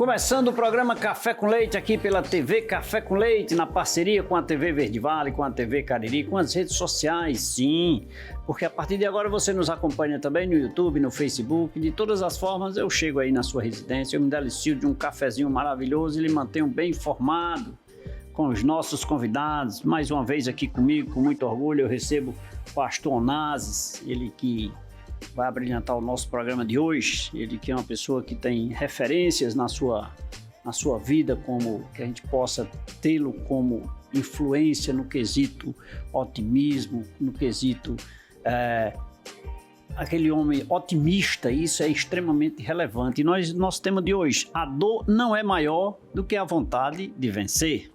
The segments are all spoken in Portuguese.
Começando o programa Café com Leite aqui pela TV Café com Leite, na parceria com a TV Verde Vale, com a TV Cariri, com as redes sociais, sim. Porque a partir de agora você nos acompanha também no YouTube, no Facebook, de todas as formas eu chego aí na sua residência, eu me delicio de um cafezinho maravilhoso e lhe mantenho bem informado com os nossos convidados. Mais uma vez aqui comigo, com muito orgulho, eu recebo o pastor Onassis, ele que vai abrilhantar o nosso programa de hoje. Ele que é uma pessoa que tem referências na sua vida, como que a gente possa tê-lo como influência no quesito otimismo, no quesito aquele homem otimista. Isso é extremamente relevante. E nosso tema de hoje, a dor não é maior do que a vontade de vencer.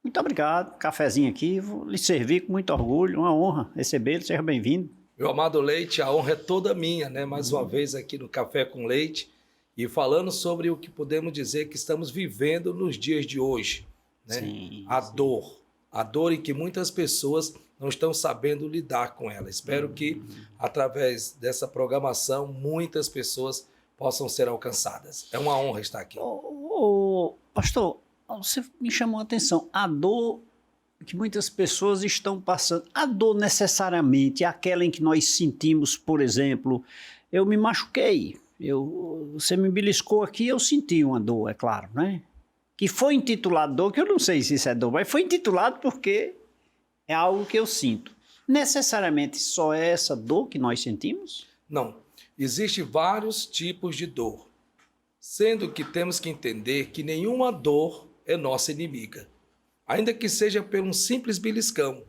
Muito obrigado, cafezinho aqui, vou lhe servir com muito orgulho, uma honra recebê-lo, seja bem-vindo. Meu amado Leite, a honra é toda minha, né? Mais uma vez aqui no Café com Leite e falando sobre o que podemos dizer que estamos vivendo nos dias de hoje, né? Sim, a dor e que muitas pessoas não estão sabendo lidar com ela. Espero que através dessa programação muitas pessoas possam ser alcançadas. É uma honra estar aqui. Pastor, você me chamou a atenção, a dor que muitas pessoas estão passando, a dor necessariamente é aquela em que nós sentimos, por exemplo, eu me machuquei, você me beliscou aqui, eu senti uma dor, é claro, né? Que foi intitulado dor, que eu não sei se isso é dor, mas foi intitulado porque é algo que eu sinto. Necessariamente só é essa dor que nós sentimos? Não, existem vários tipos de dor, sendo que temos que entender que nenhuma dor é nossa inimiga, ainda que seja por um simples beliscão.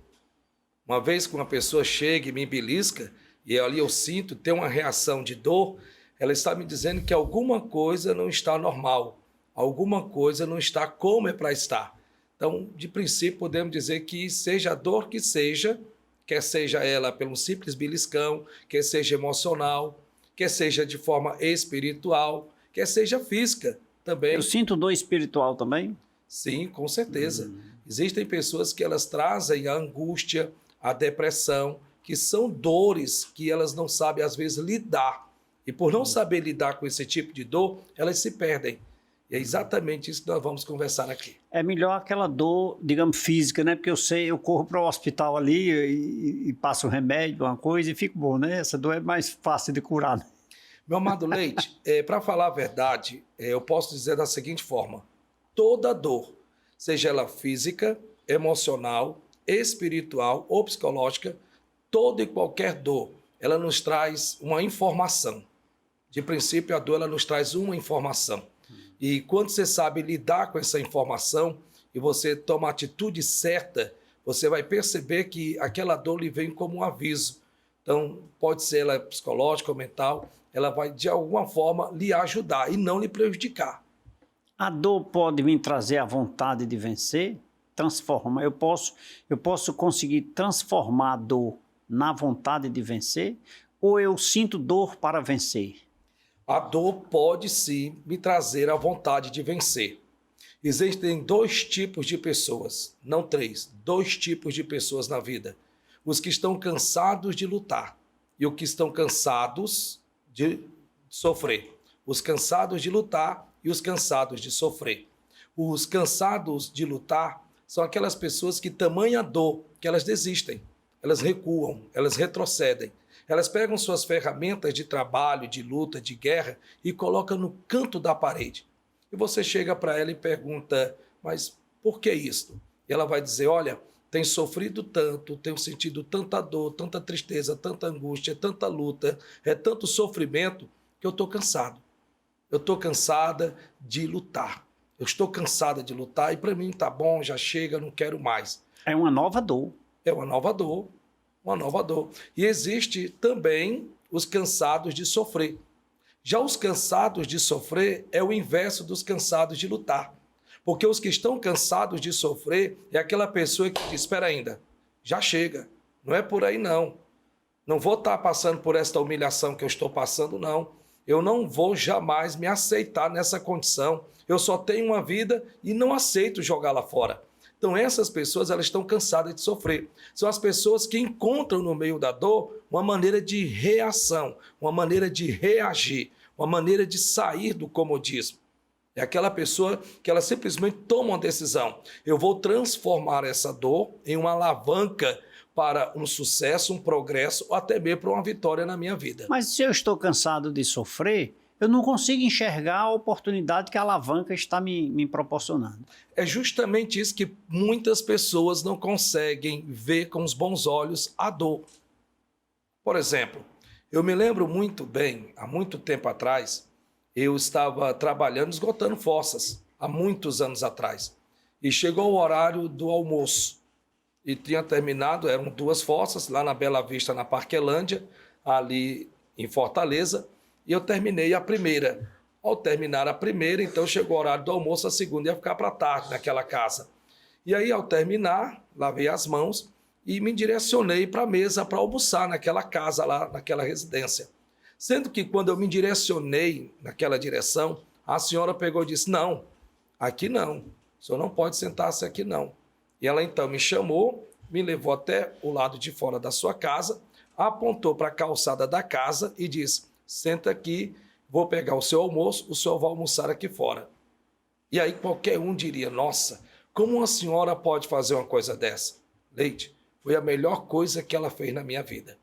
Uma vez que uma pessoa chega e me belisca, e ali eu sinto ter uma reação de dor, ela está me dizendo que alguma coisa não está normal, alguma coisa não está como é para estar. Então, de princípio, podemos dizer que seja a dor que seja, quer seja ela pelo simples beliscão, quer seja emocional, quer seja de forma espiritual, quer seja física também. Eu sinto dor espiritual também? Sim, com certeza. Existem pessoas que elas trazem a angústia, a depressão, que são dores que elas não sabem, às vezes, lidar. E por não saber lidar com esse tipo de dor, elas se perdem. E é exatamente isso que nós vamos conversar aqui. É melhor aquela dor, digamos, física, né? Porque eu corro para o hospital ali e passo um remédio, uma coisa, e fico bom, né? Essa dor é mais fácil de curar, né? Meu amado Leite, para falar a verdade, eu posso dizer da seguinte forma: toda dor, seja ela física, emocional, espiritual ou psicológica, toda e qualquer dor, ela nos traz uma informação. De princípio, a dor ela nos traz uma informação. E quando você sabe lidar com essa informação e você toma a atitude certa, você vai perceber que aquela dor lhe vem como um aviso. Então, pode ser ela psicológica ou mental, ela vai de alguma forma lhe ajudar e não lhe prejudicar. A dor pode me trazer a vontade de vencer, transformar. Eu posso conseguir transformar a dor na vontade de vencer, ou eu sinto dor para vencer? A dor pode sim me trazer a vontade de vencer. Existem dois tipos de pessoas, não três, dois tipos de pessoas na vida. Os que estão cansados de lutar e os que estão cansados de sofrer. Os cansados de lutar e os cansados de sofrer. Os cansados de lutar são aquelas pessoas que tamanha dor que elas desistem, elas recuam, elas retrocedem. Elas pegam suas ferramentas de trabalho, de luta, de guerra e colocam no canto da parede. E você chega para ela e pergunta, mas por que isto? E ela vai dizer, olha, tenho sofrido tanto, tenho sentido tanta dor, tanta tristeza, tanta angústia, tanta luta, tanto sofrimento, que eu estou cansado. Eu estou cansada de lutar. Eu estou cansada de lutar e para mim tá bom, já chega, não quero mais. É uma nova dor. É uma nova dor, uma nova dor. E existe também os cansados de sofrer. Já os cansados de sofrer é o inverso dos cansados de lutar. Porque os que estão cansados de sofrer é aquela pessoa que diz, espera ainda, já chega, não é por aí não. Não vou estar passando por esta humilhação que eu estou passando, não. Eu não vou jamais me aceitar nessa condição. Eu só tenho uma vida e não aceito jogá-la fora. Então essas pessoas, elas estão cansadas de sofrer. São as pessoas que encontram no meio da dor uma maneira de reação, uma maneira de reagir, uma maneira de sair do comodismo. É aquela pessoa que ela simplesmente toma uma decisão. Eu vou transformar essa dor em uma alavanca para um sucesso, um progresso ou até mesmo para uma vitória na minha vida. Mas se eu estou cansado de sofrer, eu não consigo enxergar a oportunidade que a alavanca está me proporcionando. É justamente isso que muitas pessoas não conseguem ver com os bons olhos a dor. Por exemplo, eu me lembro muito bem, há muito tempo atrás, eu estava trabalhando, esgotando fossas, há muitos anos atrás. E chegou o horário do almoço. E tinha terminado, eram 2 fossas, lá na Bela Vista, na Parquelândia, ali em Fortaleza, e eu terminei a primeira. Ao terminar a primeira, então chegou o horário do almoço, a segunda ia ficar para tarde naquela casa. E aí, ao terminar, lavei as mãos e me direcionei para a mesa para almoçar naquela casa lá, naquela residência. Sendo que quando eu me direcionei naquela direção, a senhora pegou e disse, não, aqui não, o senhor não pode sentar-se aqui não. E ela então me chamou, me levou até o lado de fora da sua casa, apontou para a calçada da casa e disse, senta aqui, vou pegar o seu almoço, o senhor vai almoçar aqui fora. E aí qualquer um diria, nossa, como uma senhora pode fazer uma coisa dessa? Leite, foi a melhor coisa que ela fez na minha vida.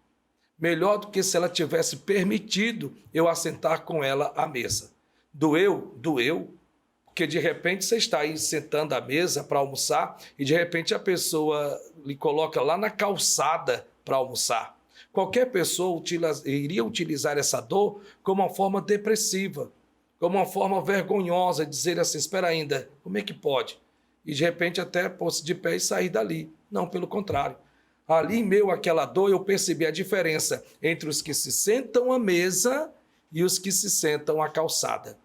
Melhor do que se ela tivesse permitido eu assentar com ela à mesa. Doeu? Doeu. Porque de repente você está aí sentando à mesa para almoçar e de repente a pessoa lhe coloca lá na calçada para almoçar. Qualquer pessoa iria utilizar essa dor como uma forma depressiva, como uma forma vergonhosa, de dizer assim, espera ainda, como é que pode? E de repente até pôr-se de pé e sair dali. Não, pelo contrário. Ali em meio àquela dor eu percebi a diferença entre os que se sentam à mesa e os que se sentam à calçada.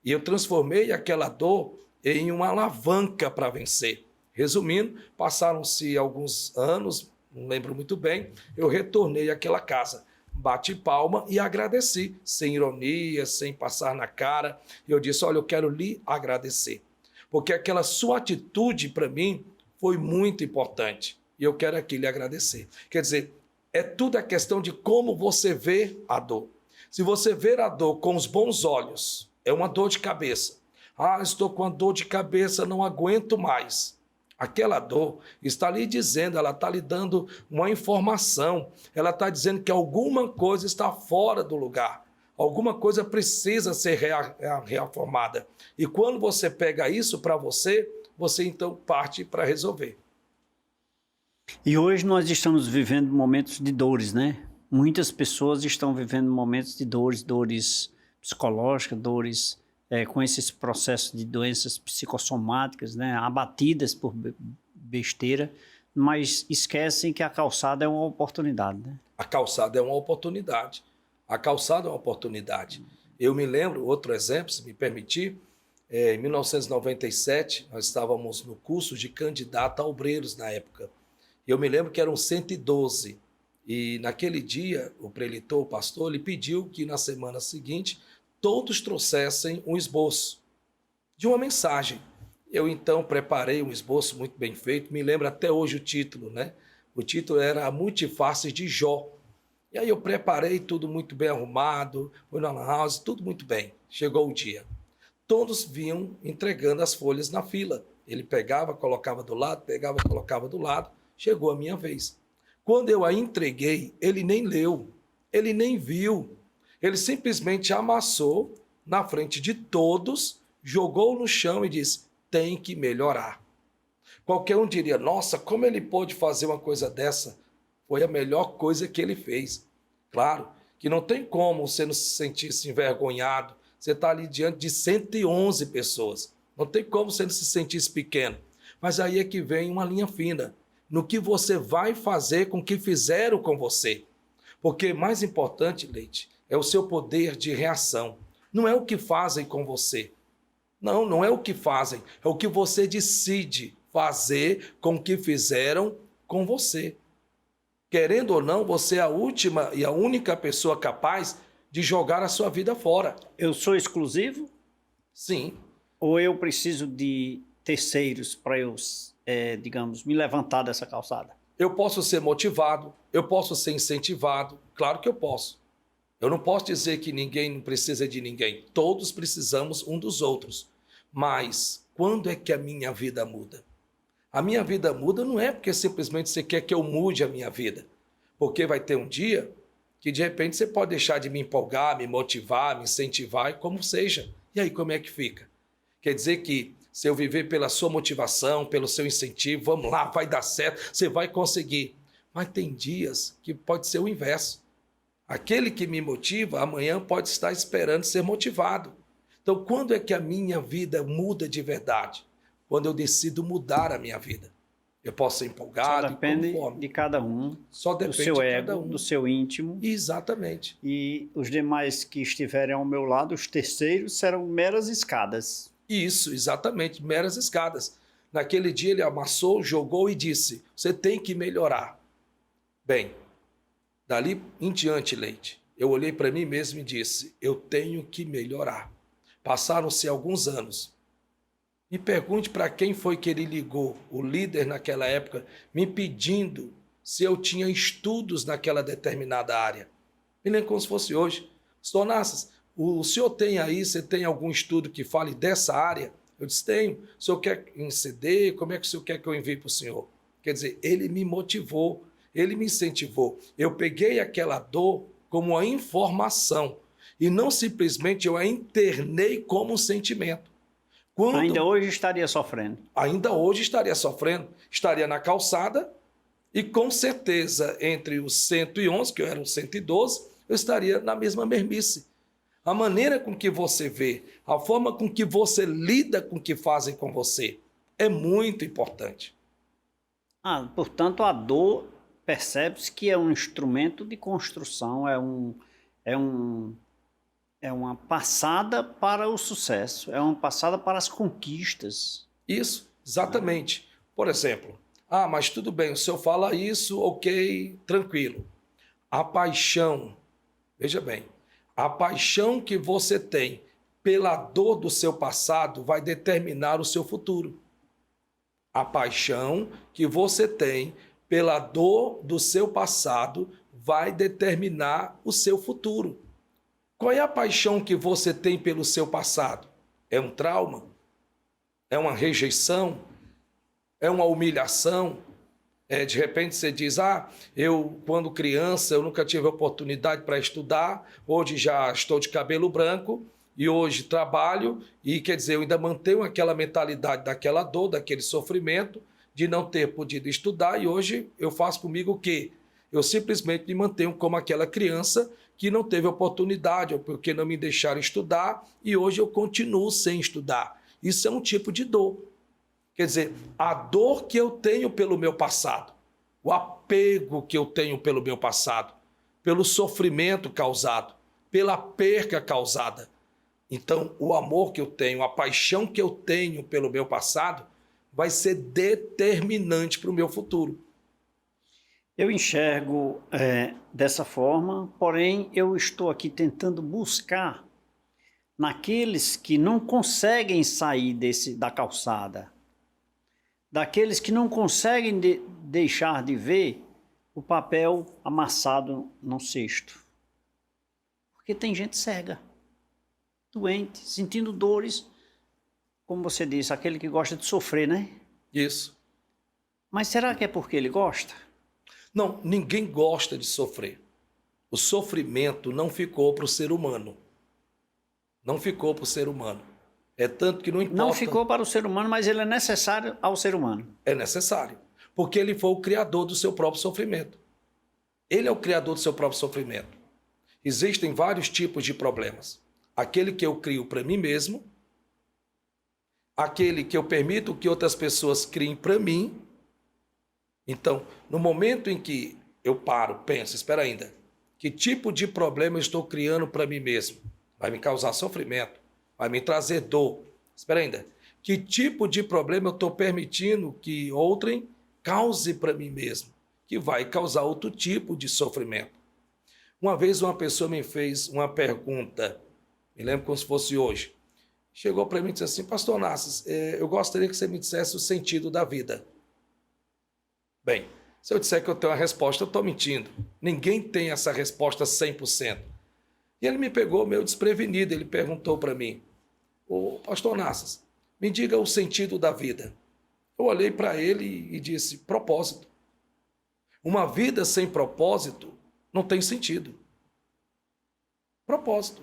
E eu transformei aquela dor em uma alavanca para vencer. Resumindo, passaram-se alguns anos, não lembro muito bem, eu retornei àquela casa, bati palma e agradeci, sem ironia, sem passar na cara. Eu disse, olha, eu quero lhe agradecer, porque aquela sua atitude para mim foi muito importante. E eu quero aqui lhe agradecer. Quer dizer, é tudo a questão de como você vê a dor. Se você ver a dor com os bons olhos, é uma dor de cabeça. Ah, estou com uma dor de cabeça, não aguento mais. Aquela dor está lhe dizendo, ela está lhe dando uma informação. Ela está dizendo que alguma coisa está fora do lugar. Alguma coisa precisa ser reformada. E quando você pega isso para você, você então parte para resolver. E hoje nós estamos vivendo momentos de dores, né? Muitas pessoas estão vivendo momentos de dores psicológicas, dores com esses processos de doenças psicossomáticas, né? Abatidas por besteira, mas esquecem que a calçada é uma oportunidade, né? A calçada é uma oportunidade. A calçada é uma oportunidade. Eu me lembro, outro exemplo, se me permitir, em 1997, nós estávamos no curso de candidato a obreiros na época. Eu me lembro que eram 112. E naquele dia, o preletor, o pastor, ele pediu que na semana seguinte todos trouxessem um esboço de uma mensagem. Eu então preparei um esboço muito bem feito, me lembro até hoje o título, né? O título era A Multifaces de Jó. E aí eu preparei tudo muito bem arrumado, fui na lan house, tudo muito bem. Chegou o dia. Todos vinham entregando as folhas na fila. Ele pegava, colocava do lado, pegava, colocava do lado. Chegou a minha vez. Quando eu a entreguei, ele nem leu, ele nem viu. Ele simplesmente amassou na frente de todos, jogou no chão e disse, tem que melhorar. Qualquer um diria, nossa, como ele pôde fazer uma coisa dessa? Foi a melhor coisa que ele fez. Claro que não tem como você não se sentir envergonhado, você está ali diante de 111 pessoas. Não tem como você se sentir pequeno. Mas aí é que vem uma linha fina no que você vai fazer com o que fizeram com você. Porque mais importante, Leite, é o seu poder de reação. Não é o que fazem com você. Não, não é o que fazem. É o que você decide fazer com o que fizeram com você. Querendo ou não, você é a última e a única pessoa capaz de jogar a sua vida fora. Eu sou exclusivo? Sim. Ou eu preciso de terceiros para eu, digamos, me levantar dessa calçada? Eu posso ser motivado, eu posso ser incentivado, claro que eu posso. Eu não posso dizer que ninguém precisa de ninguém. Todos precisamos um dos outros. Mas quando é que a minha vida muda? A minha vida muda não é porque simplesmente você quer que eu mude a minha vida. Porque vai ter um dia que de repente você pode deixar de me empolgar, me motivar, me incentivar e como seja. E aí como é que fica? Quer dizer que se eu viver pela sua motivação, pelo seu incentivo, vamos lá, vai dar certo, você vai conseguir. Mas tem dias que pode ser o inverso. Aquele que me motiva, amanhã pode estar esperando ser motivado. Então, quando é que a minha vida muda de verdade? Quando eu decido mudar a minha vida. Eu posso ser empolgado. Só depende de cada um. Só depende do seu de ego, cada um. do seu íntimo. Exatamente. E os demais que estiverem ao meu lado, os terceiros, serão meras escadas. Isso, exatamente, meras escadas. Naquele dia ele amassou, jogou e disse, você tem que melhorar. Bem, dali em diante, Leite, eu olhei para mim mesmo e disse, eu tenho que melhorar. Passaram-se alguns anos. Me pergunte para quem foi que ele ligou, o líder naquela época, me pedindo se eu tinha estudos naquela determinada área. Me lembro como se fosse hoje. Senhor Nassas, o senhor tem aí, você tem algum estudo que fale dessa área? Eu disse, tenho. O senhor quer em CD? Como é que o senhor quer que eu envie para o senhor? Quer dizer, ele me motivou, ele me incentivou. Eu peguei aquela dor como uma informação e não simplesmente eu a internei como um sentimento. Ainda hoje estaria sofrendo. Ainda hoje estaria sofrendo. Estaria na calçada e com certeza entre os 111, que eu era o 112, eu estaria na mesma mermice. A maneira com que você vê, a forma com que você lida com o que fazem com você é muito importante. Portanto, a dor percebe-se que é um instrumento de construção, é uma passada para o sucesso, é uma passada para as conquistas. Isso, exatamente. Por exemplo, mas tudo bem, o senhor fala isso, ok, tranquilo. A paixão, veja bem, a paixão que você tem pela dor do seu passado vai determinar o seu futuro. A paixão que você tem pela dor do seu passado vai determinar o seu futuro. Qual é a paixão que você tem pelo seu passado? É um trauma? É uma rejeição? É uma humilhação? De repente você diz, eu quando criança eu nunca tive oportunidade para estudar, hoje já estou de cabelo branco e hoje trabalho e quer dizer, eu ainda mantenho aquela mentalidade daquela dor, daquele sofrimento de não ter podido estudar e hoje eu faço comigo o quê? Eu simplesmente me mantenho como aquela criança que não teve oportunidade ou porque não me deixaram estudar e hoje eu continuo sem estudar. Isso é um tipo de dor. Quer dizer, a dor que eu tenho pelo meu passado, o apego que eu tenho pelo meu passado, pelo sofrimento causado, pela perca causada. Então, o amor que eu tenho, a paixão que eu tenho pelo meu passado vai ser determinante para o meu futuro. Eu enxergo dessa forma, porém eu estou aqui tentando buscar naqueles que não conseguem sair da calçada, daqueles que não conseguem deixar de ver o papel amassado no cesto. Porque tem gente cega, doente, sentindo dores, como você disse, aquele que gosta de sofrer, né? Isso. Mas será que é porque ele gosta? Não, ninguém gosta de sofrer. O sofrimento não ficou para o ser humano. Não ficou para o ser humano. É tanto que não importa. Não ficou para o ser humano, mas ele é necessário ao ser humano. É necessário. Porque ele foi o criador do seu próprio sofrimento. Ele é o criador do seu próprio sofrimento. Existem vários tipos de problemas. Aquele que eu crio para mim mesmo, aquele que eu permito que outras pessoas criem para mim. Então, no momento em que eu paro, penso, espera ainda, que tipo de problema eu estou criando para mim mesmo? Vai me causar sofrimento, vai me trazer dor. Espera ainda, que tipo de problema eu estou permitindo que outrem cause para mim mesmo? Que vai causar outro tipo de sofrimento. Uma vez uma pessoa me fez uma pergunta, me lembro como se fosse hoje. Chegou para mim e disse assim: Pastor Onassis, eu gostaria que você me dissesse o sentido da vida. Bem, se eu disser que eu tenho uma resposta, eu estou mentindo. Ninguém tem essa resposta 100%. E ele me pegou meio desprevenido, ele perguntou para mim: Ô Pastor Onassis, me diga o sentido da vida. Eu olhei para ele e disse: propósito. Uma vida sem propósito não tem sentido. Propósito.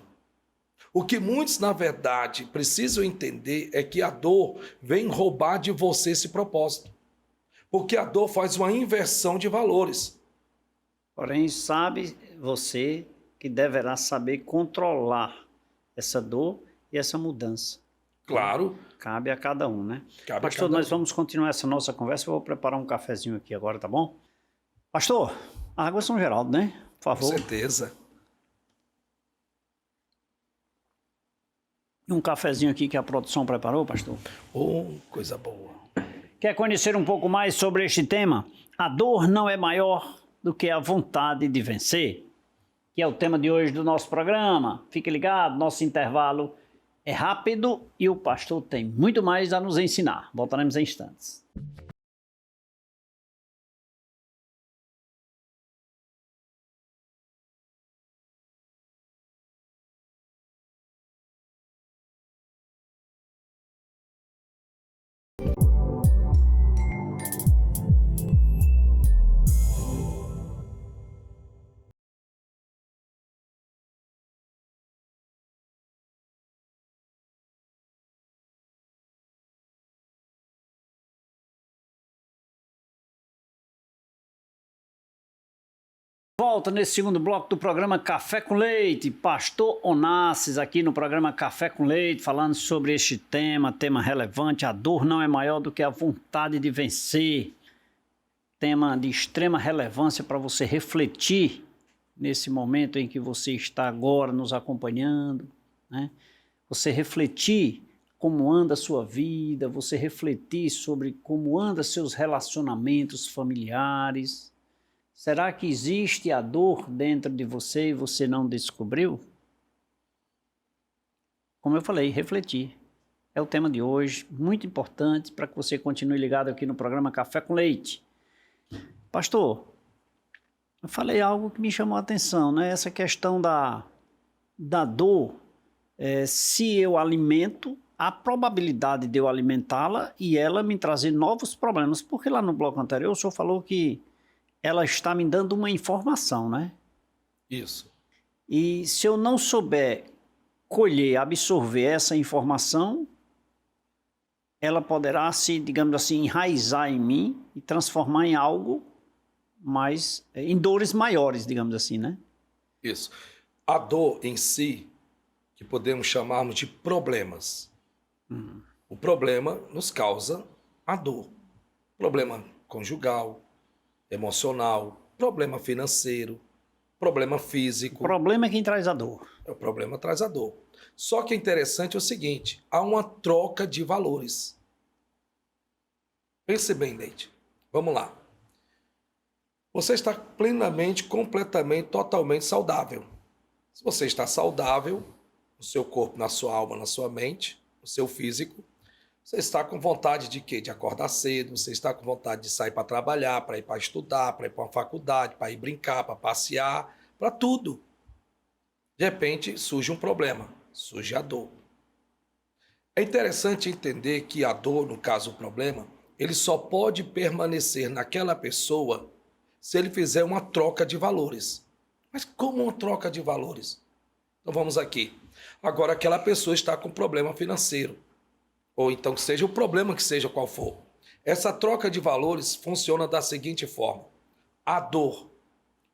O que muitos, na verdade, precisam entender é que a dor vem roubar de você esse propósito. Porque a dor faz uma inversão de valores. Porém, sabe você que deverá saber controlar essa dor e essa mudança. Claro. Cabe a cada um, né? Cabe Pastor, a cada nós um. vamos continuar essa nossa conversa. Eu vou preparar um cafezinho aqui agora, tá bom? Pastor, água São Geraldo, né? Por Com favor. certeza. E um cafezinho aqui que a produção preparou, pastor. Oh, coisa boa. Quer conhecer um pouco mais sobre este tema? A dor não é maior do que a vontade de vencer, que é o tema de hoje do nosso programa. Fique ligado, nosso intervalo é rápido e o pastor tem muito mais a nos ensinar. Voltaremos em instantes. Volta nesse segundo bloco do programa Café com Leite, Pastor Onassis aqui no programa Café com Leite, falando sobre este tema relevante, a dor não é maior do que a vontade de vencer, tema de extrema relevância para você refletir nesse momento em que você está agora nos acompanhando, né? Você refletir como anda a sua vida, você refletir sobre como andam seus relacionamentos familiares. Será que existe a dor dentro de você e você não descobriu? Como eu falei, refletir. É o tema de hoje, muito importante para que você continue ligado aqui no programa Café com Leite. Pastor, eu falei algo que me chamou a atenção, né? Essa questão da dor, se eu alimento, a probabilidade de eu alimentá-la e ela me trazer novos problemas, porque lá no bloco anterior o senhor falou que ela está me dando uma informação, né? Isso. E se eu não souber colher, absorver essa informação, ela poderá se, digamos assim, enraizar em mim e transformar em algo mais, em dores maiores, digamos assim, né? Isso. A dor em si, que podemos chamarmos de problemas. O problema nos causa a dor. Problema conjugal, emocional, problema financeiro, problema físico. O problema é quem traz a dor. O problema traz a dor. Só que é interessante o seguinte, há uma troca de valores. Pense bem, Leite. Vamos lá. Você está plenamente, completamente, totalmente saudável. Se você está saudável, no seu corpo, na sua alma, na sua mente, no seu físico, você está com vontade de quê? De acordar cedo, você está com vontade de sair para trabalhar, para ir para estudar, para ir para uma faculdade, para ir brincar, para passear, para tudo. De repente, surge um problema, surge a dor. É interessante entender que a dor, no caso o problema, ele só pode permanecer naquela pessoa se ele fizer uma troca de valores. Mas como uma troca de valores? Então vamos aqui. Agora aquela pessoa está com problema financeiro. Ou então que seja o problema que seja qual for. Essa troca de valores funciona da seguinte forma. A dor,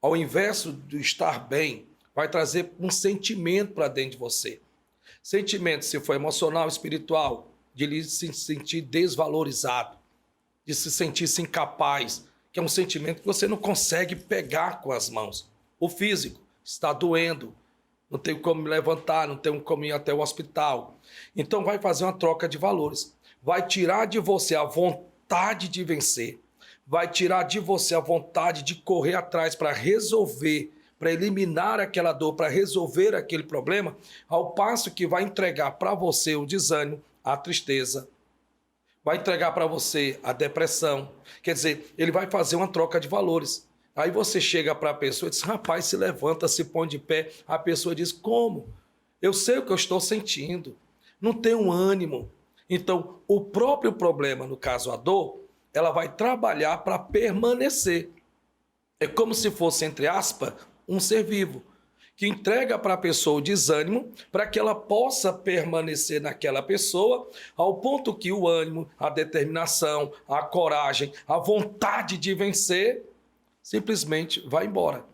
ao invés de estar bem, vai trazer um sentimento para dentro de você. Sentimento, se for emocional, espiritual, de ele se sentir desvalorizado, de se sentir incapaz, que é um sentimento que você não consegue pegar com as mãos. O físico está doendo, não tenho como me levantar, não tenho como ir até o hospital. Então vai fazer uma troca de valores. Vai tirar de você a vontade de vencer, vai tirar de você a vontade de correr atrás para resolver, para eliminar aquela dor, para resolver aquele problema, ao passo que vai entregar para você o desânimo, a tristeza, vai entregar para você a depressão. Quer dizer, ele vai fazer uma troca de valores. Aí você chega para a pessoa e diz, rapaz, se levanta, se põe de pé. A pessoa diz, como? Eu sei o que eu estou sentindo, não tenho ânimo. Então, o próprio problema, no caso a dor, ela vai trabalhar para permanecer. É como se fosse, entre aspas, um ser vivo, que entrega para a pessoa o desânimo para que ela possa permanecer naquela pessoa, ao ponto que o ânimo, a determinação, a coragem, a vontade de vencer, simplesmente vai embora.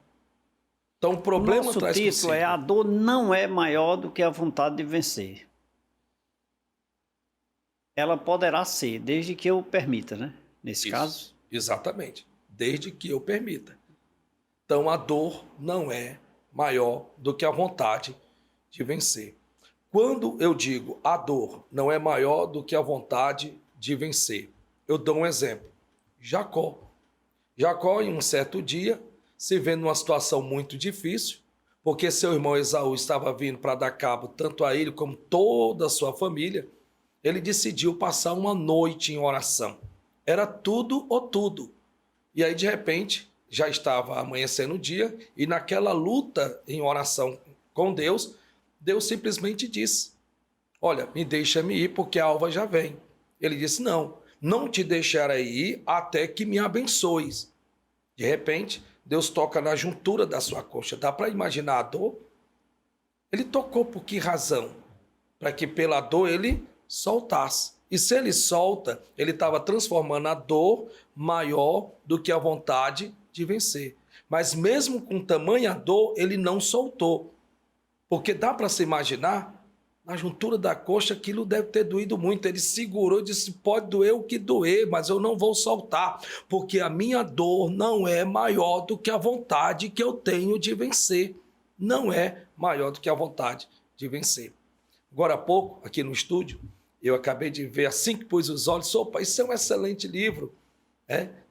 Então o problema Nosso traz título consigo. é A Dor Não É Maior do que a Vontade de Vencer. Ela poderá ser, desde que eu permita, né? Nesse caso. Exatamente, desde que eu permita. Então a dor não é maior do que a vontade de vencer. Quando eu digo a dor não é maior do que a vontade de vencer, eu dou um exemplo. Jacó. Jacó, em um certo dia, se vê numa situação muito difícil, porque seu irmão Esaú estava vindo para dar cabo tanto a ele como toda a sua família, ele decidiu passar uma noite em oração. Era tudo ou tudo. E aí, de repente, já estava amanhecendo o dia, e naquela luta em oração com Deus, Deus simplesmente disse, olha, me deixa-me ir porque a alva já vem. Ele disse, não te deixarei ir até que me abençoes. De repente, Deus toca na juntura da sua coxa. Dá para imaginar a dor? Ele tocou por que razão? Para que pela dor ele soltasse. E se ele solta, ele estava transformando a dor maior do que a vontade de vencer. Mas mesmo com tamanha dor, ele não soltou. Porque dá para se imaginar, na juntura da coxa, aquilo deve ter doído muito. Ele segurou e disse, pode doer o que doer, mas eu não vou soltar, porque a minha dor não é maior do que a vontade que eu tenho de vencer. Não é maior do que a vontade de vencer. Agora há pouco, aqui no estúdio, eu acabei de ver, assim que pus os olhos, opa, isso é um excelente livro,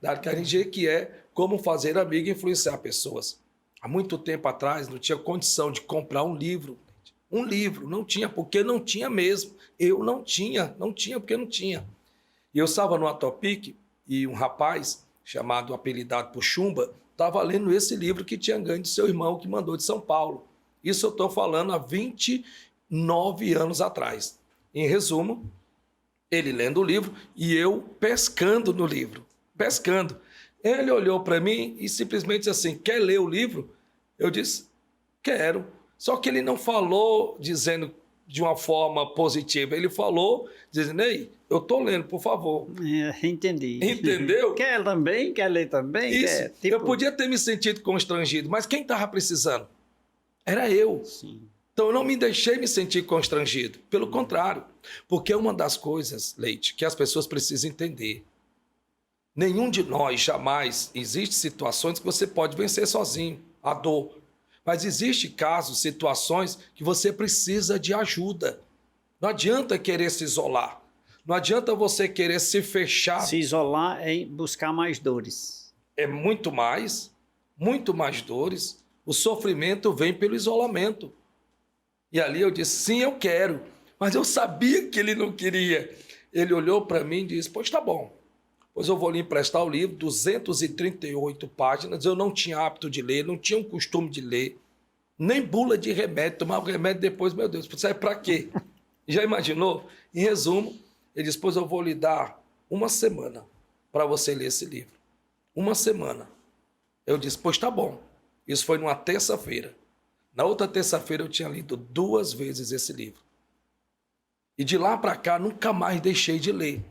da Arcaringe, que é Como Fazer Amigo e Influenciar Pessoas. Há muito tempo atrás, não tinha condição de comprar um livro. Um livro, não tinha, porque não tinha mesmo. Eu não tinha porque não tinha. E eu estava no Atopic e um rapaz, chamado, apelidado por Chumba, estava lendo esse livro que tinha ganho de seu irmão, que mandou de São Paulo. Isso eu estou falando há 29 anos atrás. Em resumo, ele lendo o livro e eu pescando no livro. Pescando. Ele olhou para mim e simplesmente disse assim, quer ler o livro? Eu disse, quero. Só que ele não falou dizendo de uma forma positiva. Ele falou dizendo, ei, eu estou lendo, por favor. Entendi. Entendeu? Quer também? Quer ler também? Isso. Quer, tipo... Eu podia ter me sentido constrangido, mas quem estava precisando? Era eu. Sim. Então eu não me deixei me sentir constrangido. Pelo contrário. Porque é uma das coisas, Leite, que as pessoas precisam entender. Nenhum de nós jamais, existe situações que você pode vencer sozinho, a dor. Mas existe casos, situações que você precisa de ajuda. Não adianta querer se isolar. Não adianta você querer se fechar. Se isolar é buscar mais dores. É muito mais dores. O sofrimento vem pelo isolamento. E ali eu disse, sim, eu quero. Mas eu sabia que ele não queria. Ele olhou para mim e disse, pois tá bom. Pois eu vou lhe emprestar o livro, 238 páginas, eu não tinha hábito de ler, não tinha um costume de ler, nem bula de remédio, tomar o remédio depois, meu Deus, serve para quê? Já imaginou? Em resumo, ele disse, pois eu vou lhe dar uma semana para você ler esse livro. Uma semana. Eu disse, pois tá bom. Isso foi numa terça-feira. Na outra terça-feira eu tinha lido 2 vezes esse livro. E de lá para cá nunca mais deixei de ler.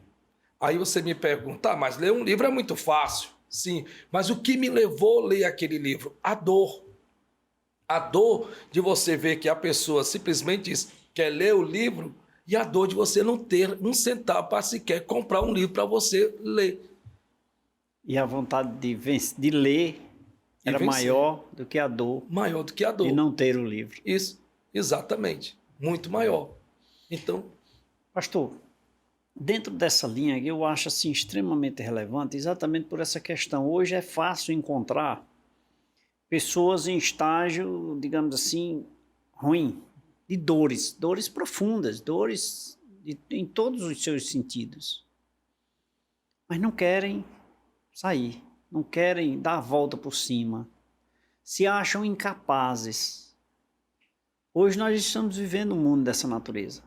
Aí você me pergunta, mas ler um livro é muito fácil. Sim, mas o que me levou a ler aquele livro? A dor. A dor de você ver que a pessoa simplesmente diz, quer ler o livro, e a dor de você não ter um centavo para sequer comprar um livro para você ler. E a vontade de ler era maior do que a dor. Maior do que a dor. De não ter o livro. Isso, exatamente. Muito maior. Então... Pastor, dentro dessa linha eu acho assim, extremamente relevante, exatamente por essa questão. Hoje é fácil encontrar pessoas em estágio, digamos assim, ruim, de dores profundas, dores em todos os seus sentidos. Mas não querem sair, não querem dar a volta por cima, se acham incapazes. Hoje nós estamos vivendo um mundo dessa natureza.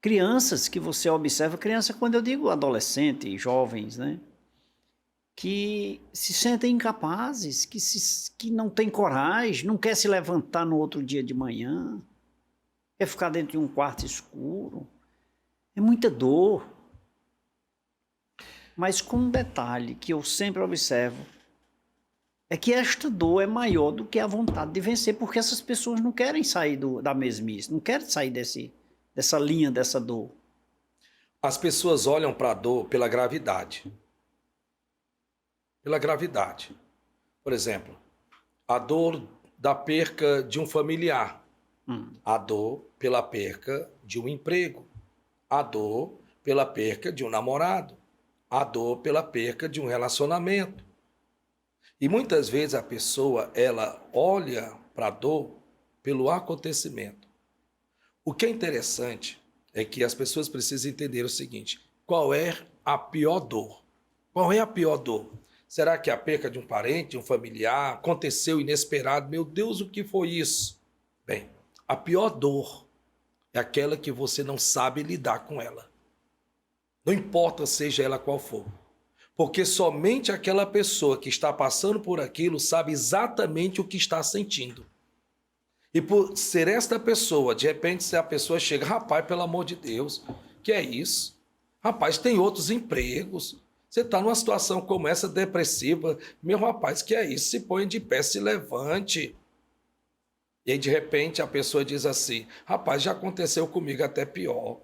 Crianças que você observa, criança quando eu digo adolescente, jovens, né? Que se sentem incapazes, que não têm coragem, não quer se levantar no outro dia de manhã, quer ficar dentro de um quarto escuro. É muita dor. Mas com um detalhe que eu sempre observo, é que esta dor é maior do que a vontade de vencer, porque essas pessoas não querem sair da mesmice, não querem sair dessa linha, dessa dor. As pessoas olham para a dor pela gravidade. Pela gravidade. Por exemplo, a dor da perca de um familiar, a dor pela perca de um emprego, a dor pela perca de um namorado, a dor pela perca de um relacionamento. E muitas vezes a pessoa, ela olha para a dor pelo acontecimento. O que é interessante é que as pessoas precisam entender o seguinte: qual é a pior dor? Qual é a pior dor? Será que a perca de um parente, de um familiar, aconteceu inesperado? Meu Deus, o que foi isso? Bem, a pior dor é aquela que você não sabe lidar com ela. Não importa seja ela qual for. Porque somente aquela pessoa que está passando por aquilo sabe exatamente o que está sentindo. E por ser esta pessoa, de repente, se a pessoa chega, rapaz, pelo amor de Deus, que é isso? Rapaz, tem outros empregos. Você está numa situação como essa, depressiva. Meu rapaz, que é isso? Se põe de pé, se levante. E aí, de repente, a pessoa diz assim, rapaz, já aconteceu comigo até pior.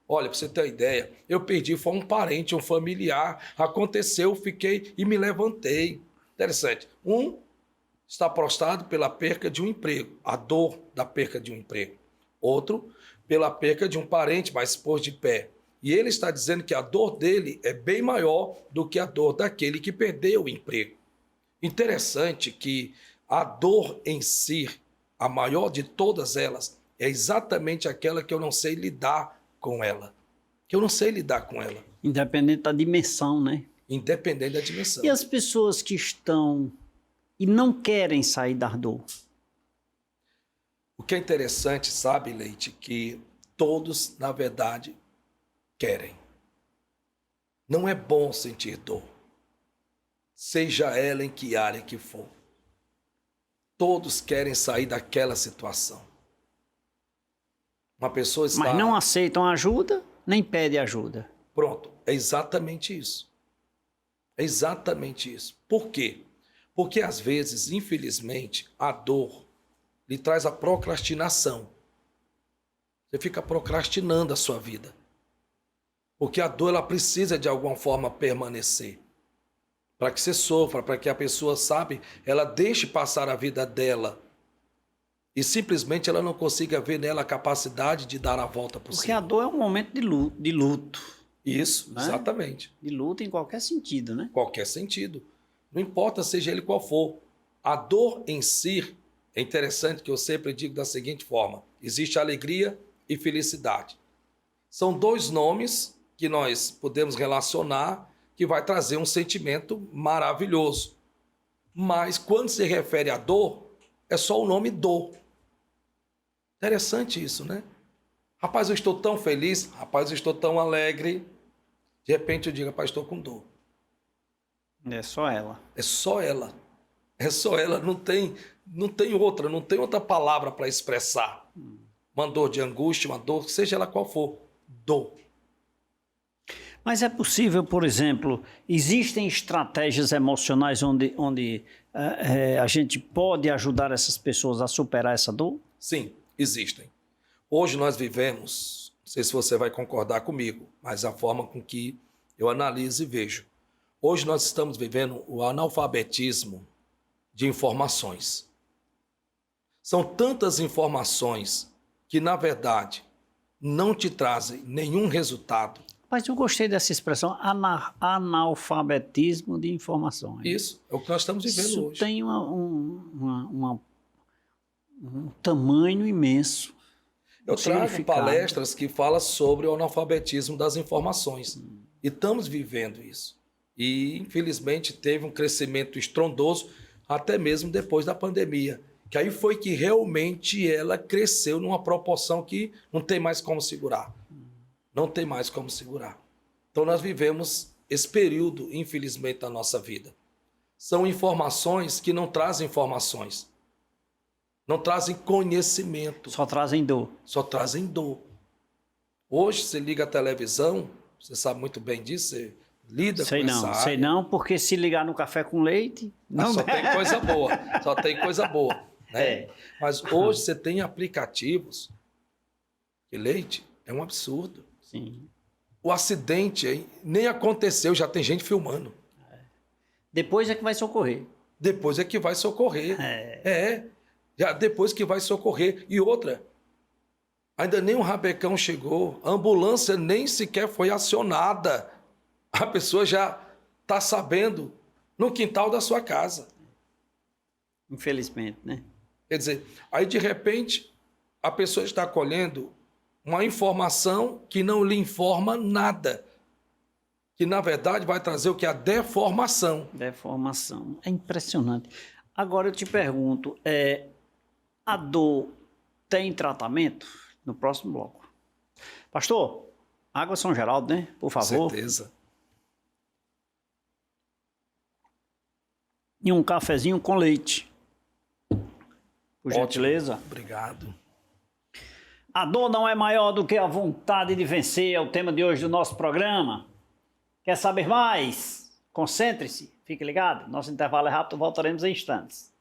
Olha, para você ter uma ideia, eu perdi, foi um parente, um familiar. Aconteceu, fiquei e me levantei. Interessante. Está prostrado pela perca de um emprego, a dor da perca de um emprego. Outro, pela perca de um parente, mas pôs de pé. E ele está dizendo que a dor dele é bem maior do que a dor daquele que perdeu o emprego. Interessante que a dor em si, a maior de todas elas, é exatamente aquela que eu não sei lidar com ela. Que eu não sei lidar com ela. Independente da dimensão, né? Independente da dimensão. E as pessoas que estão e não querem sair da dor? O que é interessante, sabe, Leite, que todos, na verdade, querem. Não é bom sentir dor, seja ela em que área que for. Todos querem sair daquela situação. Uma pessoa está... Mas não aceitam ajuda, nem pedem ajuda. Pronto, é exatamente isso. É exatamente isso. Por quê? Porque às vezes, infelizmente, a dor lhe traz a procrastinação. Você fica procrastinando a sua vida. Porque a dor, ela precisa de alguma forma permanecer. Para que você sofra, para que a pessoa, sabe, ela deixe passar a vida dela. E simplesmente ela não consiga ver nela a capacidade de dar a volta por cima. Porque a dor é um momento de luto. Isso, né? Exatamente. De luto em qualquer sentido, né? Qualquer sentido. Não importa seja ele qual for. A dor em si, é interessante que eu sempre digo da seguinte forma: existe alegria e felicidade. São dois nomes que nós podemos relacionar que vai trazer um sentimento maravilhoso. Mas quando se refere à dor, é só o nome dor. Interessante isso, né? Rapaz, eu estou tão feliz. Rapaz, eu estou tão alegre. De repente eu digo, rapaz, estou com dor. É só ela. É só ela. É só ela. Não tem outra palavra para expressar. Uma dor de angústia, uma dor, seja ela qual for. Dor. Mas é possível, por exemplo, existem estratégias emocionais onde a gente pode ajudar essas pessoas a superar essa dor? Sim, existem. Hoje nós vivemos, não sei se você vai concordar comigo, mas a forma com que eu analiso e vejo. Hoje nós estamos vivendo o analfabetismo de informações. São tantas informações que, na verdade, não te trazem nenhum resultado. Mas eu gostei dessa expressão, analfabetismo de informações. Isso é o que nós estamos vivendo Isso hoje. tem um tamanho imenso. Eu trago palestras que falam sobre o analfabetismo das informações. E estamos vivendo isso. E, infelizmente, teve um crescimento estrondoso, até mesmo depois da pandemia. Que aí foi que realmente ela cresceu numa proporção que não tem mais como segurar. Não tem mais como segurar. Então, nós vivemos esse período, infelizmente, da nossa vida. São informações que não trazem informações. Não trazem conhecimento. Só trazem dor. Só trazem dor. Hoje, você liga a televisão, você sabe muito bem disso, você lida com essa área. Sei não, porque se ligar no café com leite... Não só tem coisa boa. Só tem coisa boa. Né? É. Mas hoje você tem aplicativos de leite, é um absurdo. Sim. O acidente aí nem aconteceu, já tem gente filmando. Depois é que vai socorrer. Depois é que vai socorrer. Já depois que vai socorrer. E outra, ainda nem um rabecão chegou, a ambulância nem sequer foi acionada. A pessoa já está sabendo no quintal da sua casa. Infelizmente, né? Quer dizer, aí de repente a pessoa está colhendo uma informação que não lhe informa nada. Que na verdade vai trazer o que? A deformação. Deformação. É impressionante. Agora eu te pergunto, a dor tem tratamento? No próximo bloco. Pastor, água São Geraldo, né? Por favor. Com certeza. E um cafezinho com leite. Por gentileza. Obrigado. A dor não é maior do que a vontade de vencer, é o tema de hoje do nosso programa. Quer saber mais? Concentre-se, fique ligado. Nosso intervalo é rápido, voltaremos em instantes.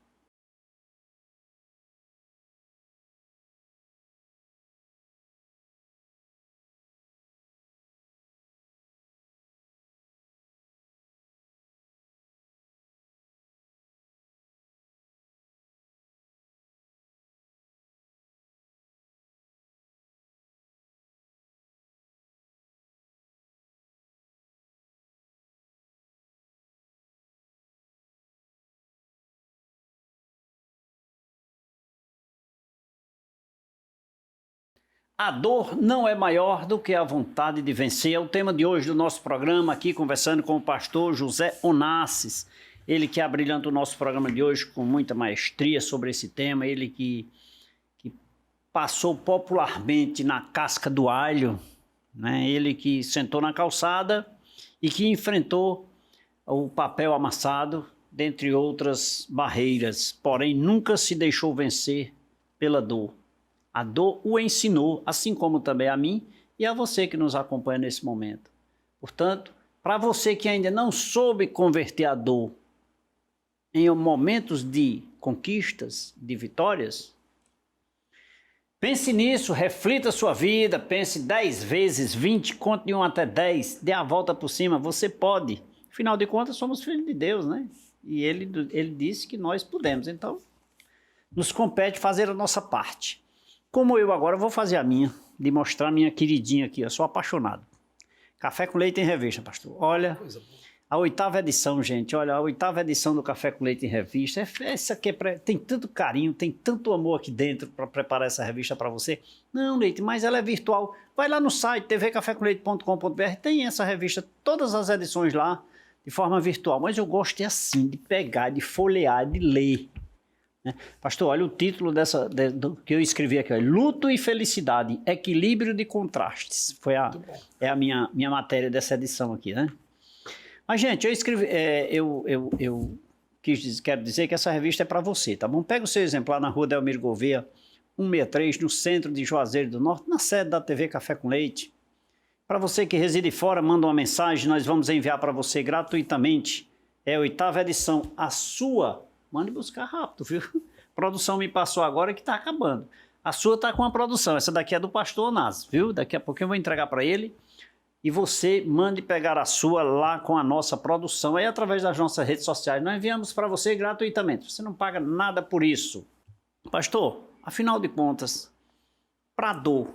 A dor não é maior do que a vontade de vencer. É o tema de hoje do nosso programa, aqui conversando com o pastor José Onassis. Ele que abrilhanta o nosso programa de hoje com muita maestria sobre esse tema. Ele que passou popularmente na casca do alho, né? Ele que sentou na calçada e que enfrentou o papel amassado, dentre outras barreiras. Porém, nunca se deixou vencer pela dor. A dor o ensinou, assim como também a mim e a você que nos acompanha nesse momento. Portanto, para você que ainda não soube converter a dor em momentos de conquistas, de vitórias, pense nisso, reflita a sua vida, pense 10 vezes, 20, conte de 1 até 10, dê a volta por cima, você pode. Afinal de contas, somos filhos de Deus, né? E ele disse que nós podemos, então nos compete fazer a nossa parte. Como eu agora vou fazer a minha, de mostrar a minha queridinha aqui, eu sou apaixonado. Café com Leite em Revista, pastor. Olha, a 8ª edição, gente, olha, a 8ª edição do Café com Leite em Revista. Essa aqui tem tanto carinho, tem tanto amor aqui dentro para preparar essa revista para você. Não, Leite, mas ela é virtual. Vai lá no site tvcafécomleite.com.br, tem essa revista, todas as edições lá, de forma virtual. Mas eu gosto assim, de pegar, de folhear, de ler. Pastor, olha o título do que eu escrevi aqui, ó, Luto e Felicidade, Equilíbrio de Contrastes. É a minha matéria dessa edição aqui, né? Mas, gente, eu escrevi, quero dizer que essa revista é para você, tá bom? Pega o seu exemplar na rua Delmiro Gouveia, 163, no centro de Juazeiro do Norte, na sede da TV Café com Leite. Para você que reside fora, manda uma mensagem, nós vamos enviar para você gratuitamente. É a 8ª edição, a sua. Mande buscar rápido, viu? A produção me passou agora que está acabando. A sua está com a produção, essa daqui é do pastor Onásio, viu? Daqui a pouquinho eu vou entregar para ele. E você mande pegar a sua lá com a nossa produção, aí através das nossas redes sociais. Nós enviamos para você gratuitamente, você não paga nada por isso. Pastor, afinal de contas, para dor,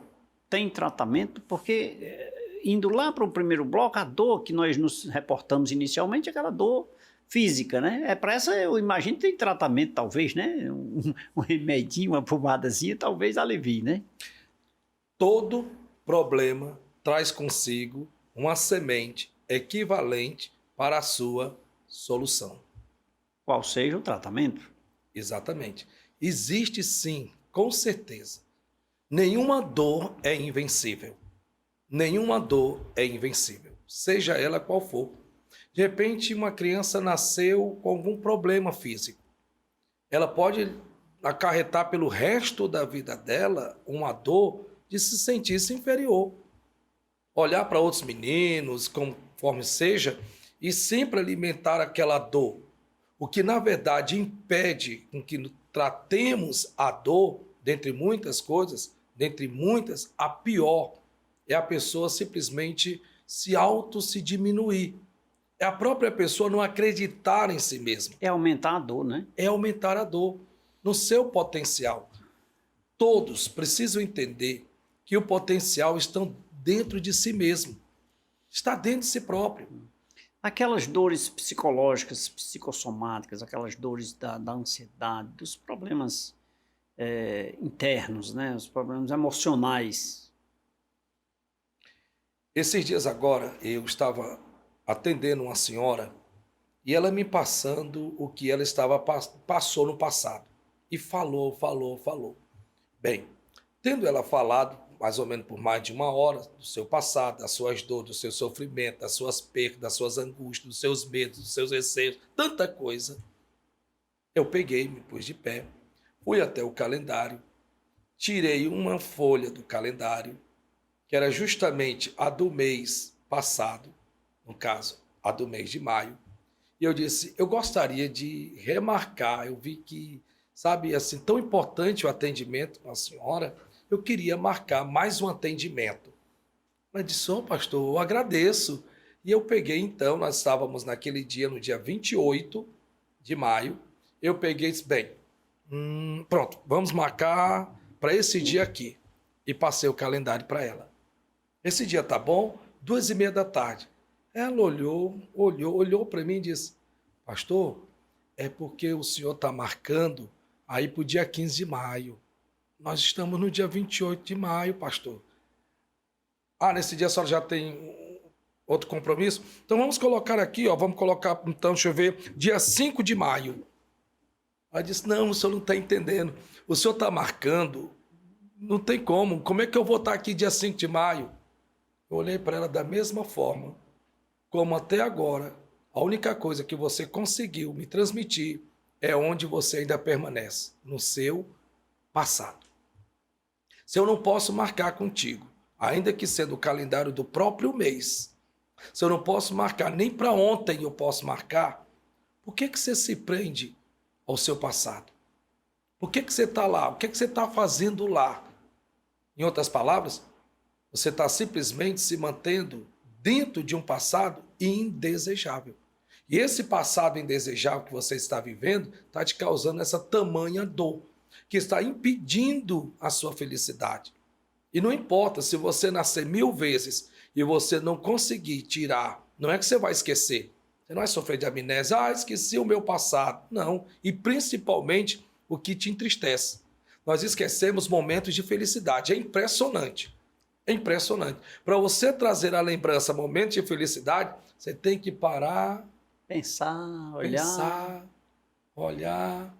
tem tratamento? Porque, indo lá para o primeiro bloco, a dor que nós nos reportamos inicialmente é aquela dor física, né? É para essa, eu imagino que tem tratamento, talvez, né? Um remedinho, uma pomadazinha, talvez alivie, né? Todo problema traz consigo uma semente equivalente para a sua solução. Qual seja o tratamento? Exatamente. Existe sim, com certeza. Nenhuma dor é invencível. Nenhuma dor é invencível, seja ela qual for. De repente, uma criança nasceu com algum problema físico. Ela pode acarretar pelo resto da vida dela uma dor de se sentir-se inferior. Olhar para outros meninos, conforme seja, e sempre alimentar aquela dor. O que, na verdade, impede com que tratemos a dor, dentre muitas coisas, dentre muitas, a pior é a pessoa simplesmente se diminuir. É a própria pessoa não acreditar em si mesma. É aumentar a dor, né? É aumentar a dor no seu potencial. Todos precisam entender que o potencial está dentro de si mesmo. Está dentro de si próprio. Aquelas dores psicológicas, psicossomáticas, aquelas dores da ansiedade, dos problemas internos, né? Os problemas emocionais. Esses dias agora eu estava atendendo uma senhora e ela me passando o que ela passou no passado. E falou. Bem, tendo ela falado mais ou menos por mais de 1 hora do seu passado, das suas dores, do seu sofrimento, das suas perdas, das suas angústias, dos seus medos, dos seus receios, tanta coisa, eu peguei, me pus de pé, fui até o calendário, tirei uma folha do calendário, que era justamente a do mês passado, no caso, a do mês de maio, e eu disse, eu gostaria de remarcar, eu vi que, sabe, assim, tão importante o atendimento com a senhora, eu queria marcar mais um atendimento. Mas disse, pastor, eu agradeço. E eu peguei, então, nós estávamos naquele dia, no dia 28 de maio, eu peguei e disse, bem, pronto, vamos marcar para esse dia aqui. E passei o calendário para ela. Esse dia tá bom? 2h30 da tarde. Ela olhou para mim e disse, pastor, é porque o senhor está marcando aí para o dia 15 de maio. Nós estamos no dia 28 de maio, pastor. Nesse dia a senhora já tem outro compromisso? Então vamos colocar aqui, vamos colocar, então, deixa eu ver, dia 5 de maio. Ela disse, não, o senhor não está entendendo. O senhor está marcando, não tem como é que eu vou estar aqui dia 5 de maio? Eu olhei para ela da mesma forma, como até agora, a única coisa que você conseguiu me transmitir é onde você ainda permanece, no seu passado. Se eu não posso marcar contigo, ainda que sendo o calendário do próprio mês, se eu não posso marcar, nem para ontem eu posso marcar, por que você se prende ao seu passado? Por que você está lá? O que você está fazendo lá? Em outras palavras, você está simplesmente se mantendo dentro de um passado indesejável. E esse passado indesejável que você está vivendo está te causando essa tamanha dor, que está impedindo a sua felicidade. E não importa se você nascer 1000 vezes e você não conseguir tirar, não é que você vai esquecer. Você não vai sofrer de amnésia, esqueci o meu passado. Não, e principalmente o que te entristece. Nós esquecemos momentos de felicidade, é impressionante. É impressionante. Para você trazer à lembrança momentos de felicidade, você tem que parar, pensar, olhar.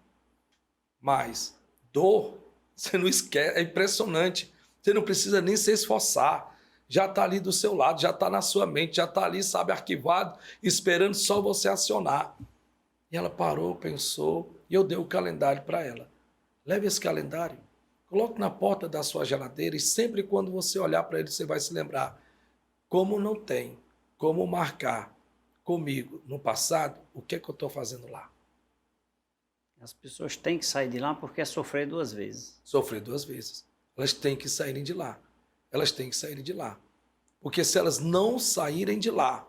Mas dor, você não esquece, é impressionante. Você não precisa nem se esforçar. Já está ali do seu lado, já está na sua mente, já está ali, sabe, arquivado, esperando só você acionar. E ela parou, pensou, e eu dei o calendário para ela. Leve esse calendário, coloque na porta da sua geladeira e sempre quando você olhar para ele, você vai se lembrar. Como não tem como marcar comigo no passado, o que é que eu estou fazendo lá? As pessoas têm que sair de lá porque é sofrer duas vezes. Sofrer duas vezes. Elas têm que saírem de lá. Elas têm que saírem de lá. Porque se elas não saírem de lá,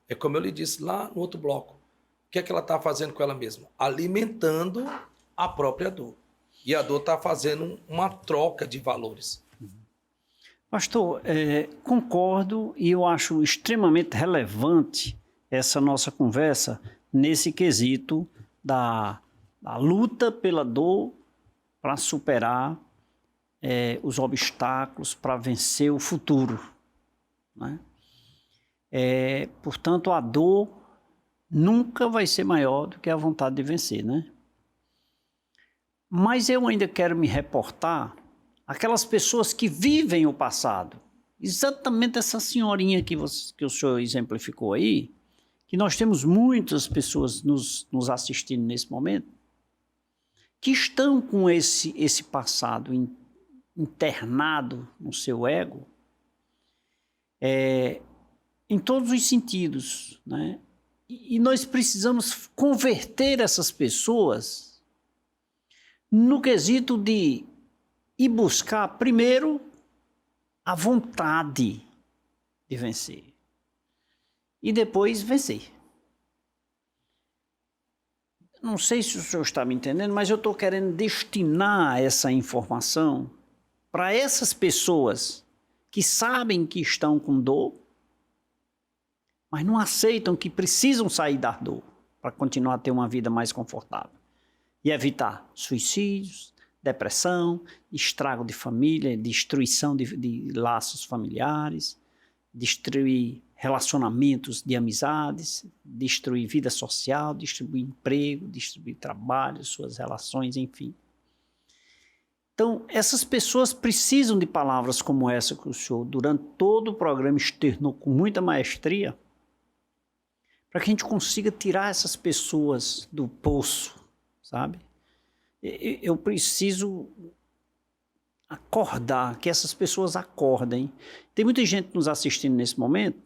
é como eu lhe disse lá no outro bloco, o que é que ela está fazendo com ela mesma? Alimentando a própria dor. E a dor está fazendo uma troca de valores. Pastor, concordo e eu acho extremamente relevante essa nossa conversa nesse quesito da luta pela dor para superar os obstáculos, para vencer o futuro, né? Portanto, a dor nunca vai ser maior do que a vontade de vencer, né? Mas eu ainda quero me reportar àquelas pessoas que vivem o passado. Exatamente essa senhorinha que o senhor exemplificou aí, que nós temos muitas pessoas nos assistindo nesse momento, que estão com esse passado internado no seu ego, em todos os sentidos, né? E nós precisamos converter essas pessoas no quesito de ir buscar, primeiro, a vontade de vencer. E depois vencer. Não sei se o senhor está me entendendo, mas eu estou querendo destinar essa informação para essas pessoas que sabem que estão com dor, mas não aceitam que precisam sair da dor para continuar a ter uma vida mais confortável. E evitar suicídios, depressão, estrago de família, destruição de laços familiares, destruir relacionamentos de amizades, destruir vida social, destruir emprego, destruir trabalho, suas relações, enfim. Então, essas pessoas precisam de palavras como essa que o senhor, durante todo o programa, externou com muita maestria, para que a gente consiga tirar essas pessoas do poço, sabe? Eu preciso acordar, que essas pessoas acordem. Tem muita gente nos assistindo nesse momento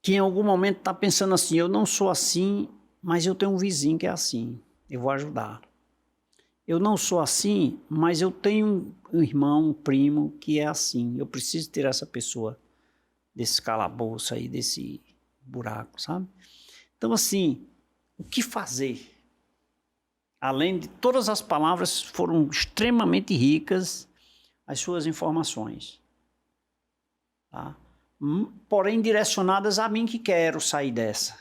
que em algum momento está pensando assim, eu não sou assim, mas eu tenho um vizinho que é assim, eu vou ajudar. Eu não sou assim, mas eu tenho um irmão, um primo que é assim, eu preciso tirar essa pessoa desse calabouço aí, desse buraco, sabe? Então assim, o que fazer? Além de todas as palavras, foram extremamente ricas as suas informações, tá? Porém direcionadas a mim que quero sair dessa.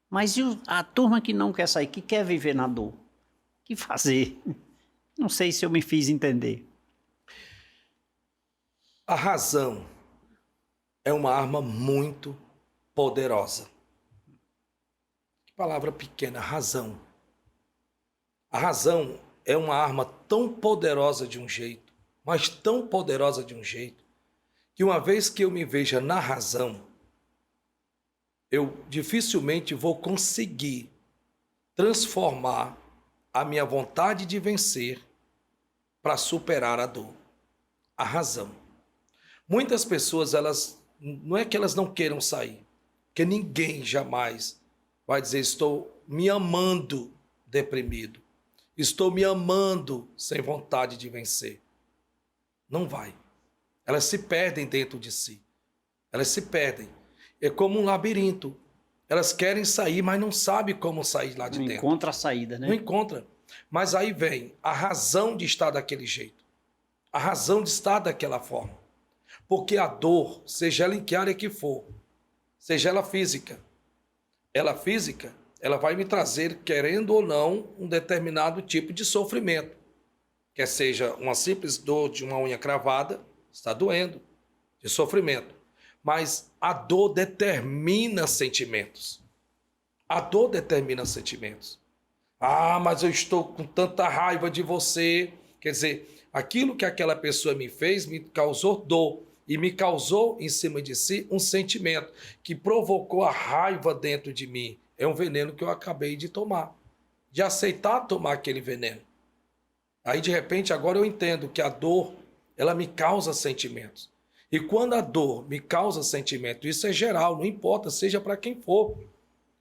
Mas e a turma que não quer sair, que quer viver na dor? O que fazer? Não sei se eu me fiz entender. A razão é uma arma muito poderosa. Que palavra pequena, razão. A razão é uma arma tão poderosa de um jeito, mas tão poderosa de um jeito, que uma vez que eu me veja na razão, eu dificilmente vou conseguir transformar a minha vontade de vencer para superar a dor. A razão. Muitas pessoas, não é que elas não queiram sair, porque ninguém jamais vai dizer, estou me amando deprimido. Estou me amando sem vontade de vencer. Não vai. Elas se perdem dentro de si. Elas se perdem. É como um labirinto. Elas querem sair, mas não sabem como sair lá de dentro. Não encontra a saída, né? Não encontra. Mas aí vem a razão de estar daquele jeito. A razão de estar daquela forma. Porque a dor, seja ela em que área que for, seja ela física, ela vai me trazer, querendo ou não, um determinado tipo de sofrimento. Quer seja uma simples dor de uma unha cravada, está doendo, de sofrimento. Mas a dor determina sentimentos. A dor determina sentimentos. Ah, mas eu estou com tanta raiva de você. Quer dizer, aquilo que aquela pessoa me fez me causou dor. E me causou em cima de si um sentimento que provocou a raiva dentro de mim. É um veneno que eu acabei de tomar, de aceitar tomar aquele veneno. Aí, de repente, agora eu entendo que a dor, ela me causa sentimentos. E quando a dor me causa sentimento, isso é geral, não importa, seja para quem for.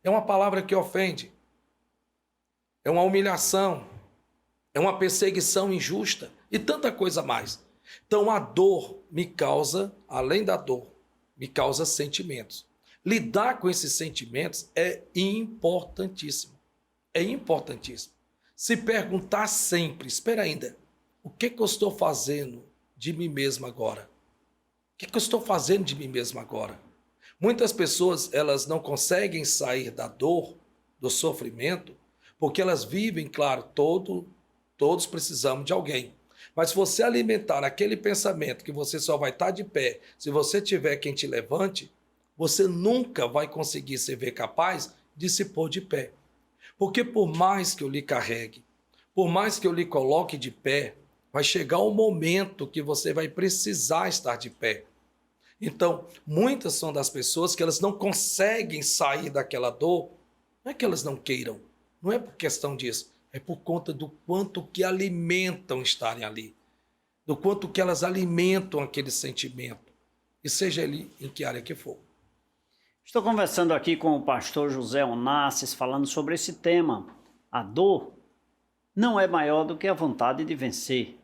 É uma palavra que ofende. é uma humilhação, é uma perseguição injusta e tanta coisa mais. Então a dor me causa, além da dor, me causa sentimentos. Lidar com esses sentimentos é importantíssimo. É importantíssimo. Se perguntar sempre, espera ainda, o que eu estou fazendo de mim mesmo agora? O que eu estou fazendo de mim mesmo agora? Muitas pessoas, elas não conseguem sair da dor, do sofrimento, porque elas vivem, claro, todos precisamos de alguém. Mas se você alimentar aquele pensamento que você só vai estar de pé se você tiver quem te levante, você nunca vai conseguir se ver capaz de se pôr de pé. Porque por mais que eu lhe carregue, por mais que eu lhe coloque de pé, vai chegar um momento que você vai precisar estar de pé. Então, muitas são das pessoas que elas não conseguem sair daquela dor, não é que elas não queiram, não é por questão disso, é por conta do quanto que alimentam estarem ali, do quanto que elas alimentam aquele sentimento, e seja ele em que área que for. Estou conversando aqui com o pastor José Onassis, falando sobre esse tema. A dor não é maior do que a vontade de vencer.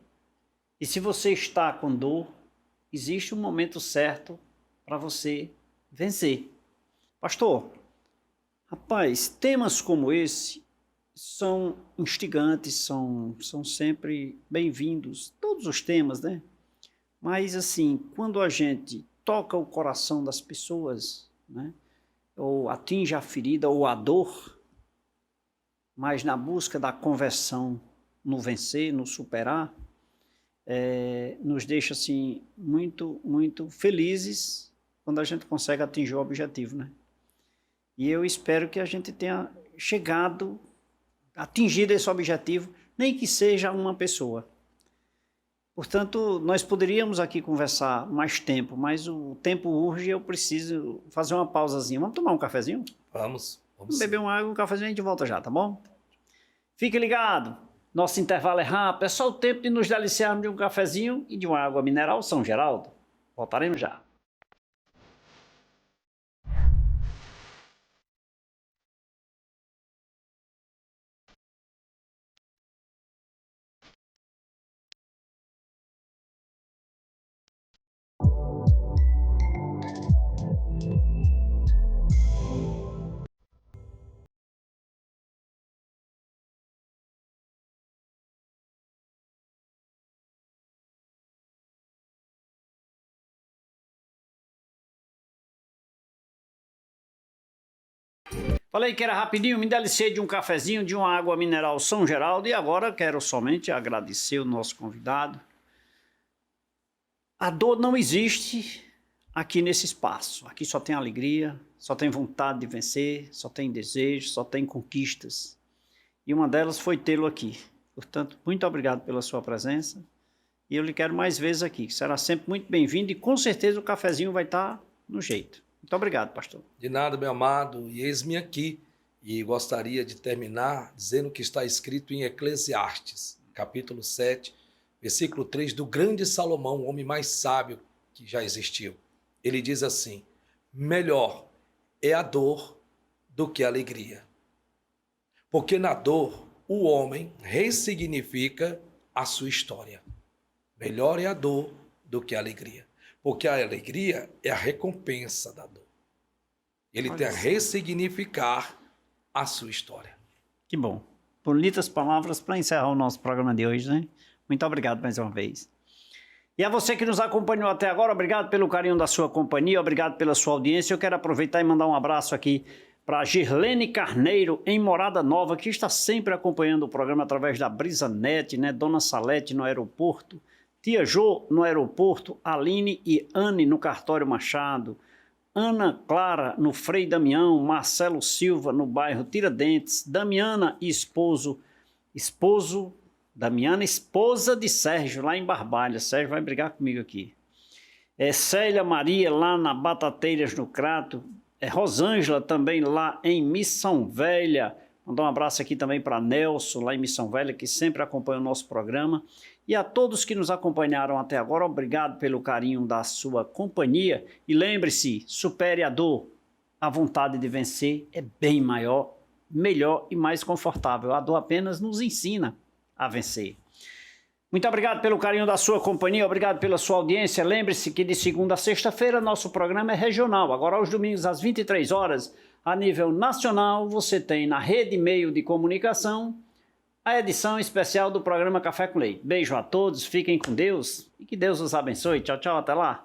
E se você está com dor, existe um momento certo para você vencer. Pastor, rapaz, temas como esse são instigantes, são sempre bem-vindos, todos os temas, né? Mas assim, quando a gente toca o coração das pessoas, né? Ou atinge a ferida ou a dor, mas na busca da conversão, no vencer, no superar, nos deixa assim muito felizes quando a gente consegue atingir o objetivo, né? E eu espero que a gente tenha atingido esse objetivo, nem que seja uma pessoa. Portanto, nós poderíamos aqui conversar mais tempo, mas o tempo urge e eu preciso fazer uma pausazinha. Vamos tomar um cafezinho? Vamos Beber uma água, um cafezinho e a gente volta já, tá bom? Fique ligado, nosso intervalo é rápido, é só o tempo de nos deliciarmos de um cafezinho e de uma água mineral São Geraldo. Voltaremos já. Falei que era rapidinho, me deliciei de um cafezinho, de uma água mineral São Geraldo e agora quero somente agradecer o nosso convidado. A dor não existe aqui nesse espaço. Aqui só tem alegria, só tem vontade de vencer, só tem desejo, só tem conquistas. E uma delas foi tê-lo aqui. Portanto, muito obrigado pela sua presença e eu lhe quero mais vezes aqui. Será sempre muito bem-vindo e com certeza o cafezinho vai estar no jeito. Muito obrigado, pastor. De nada, meu amado, e eis-me aqui. E gostaria de terminar dizendo o que está escrito em Eclesiastes, capítulo 7, versículo 3, do grande Salomão, o homem mais sábio que já existiu. Ele diz assim: melhor é a dor do que a alegria. Porque na dor o homem ressignifica a sua história. Melhor é a dor do que a alegria. Porque a alegria é a recompensa da dor. Ele tem a ressignificar a sua história. Que bom. Bonitas palavras para encerrar o nosso programa de hoje, né? Muito obrigado mais uma vez. E a você que nos acompanhou até agora, obrigado pelo carinho da sua companhia, obrigado pela sua audiência. Eu quero aproveitar e mandar um abraço aqui para Girlene Carneiro, em Morada Nova, que está sempre acompanhando o programa através da BrisaNet, né? Dona Salete no aeroporto, Tia Jô no aeroporto, Aline e Anne no Cartório Machado, Ana Clara no Frei Damião, Marcelo Silva no bairro Tiradentes, Damiana e Damiana, esposa de Sérgio, lá em Barbalha. Sérgio vai brigar comigo aqui. Célia Maria, lá na Batateiras, no Crato. Rosângela, também lá em Missão Velha. Mandar um abraço aqui também para Nelson, lá em Missão Velha, que sempre acompanha o nosso programa. E a todos que nos acompanharam até agora, obrigado pelo carinho da sua companhia. E lembre-se, supere a dor. A vontade de vencer é bem maior melhor e mais confortável. A dor apenas nos ensina a vencer. Muito obrigado pelo carinho da sua companhia, obrigado pela sua audiência. Lembre-se que de segunda a sexta-feira nosso programa é regional. Agora, aos domingos, às 23 horas, a nível nacional, você tem na Rede Meio de Comunicação a edição especial do programa Café com Leite. Beijo a todos, fiquem com Deus e que Deus os abençoe. Tchau, tchau, até lá.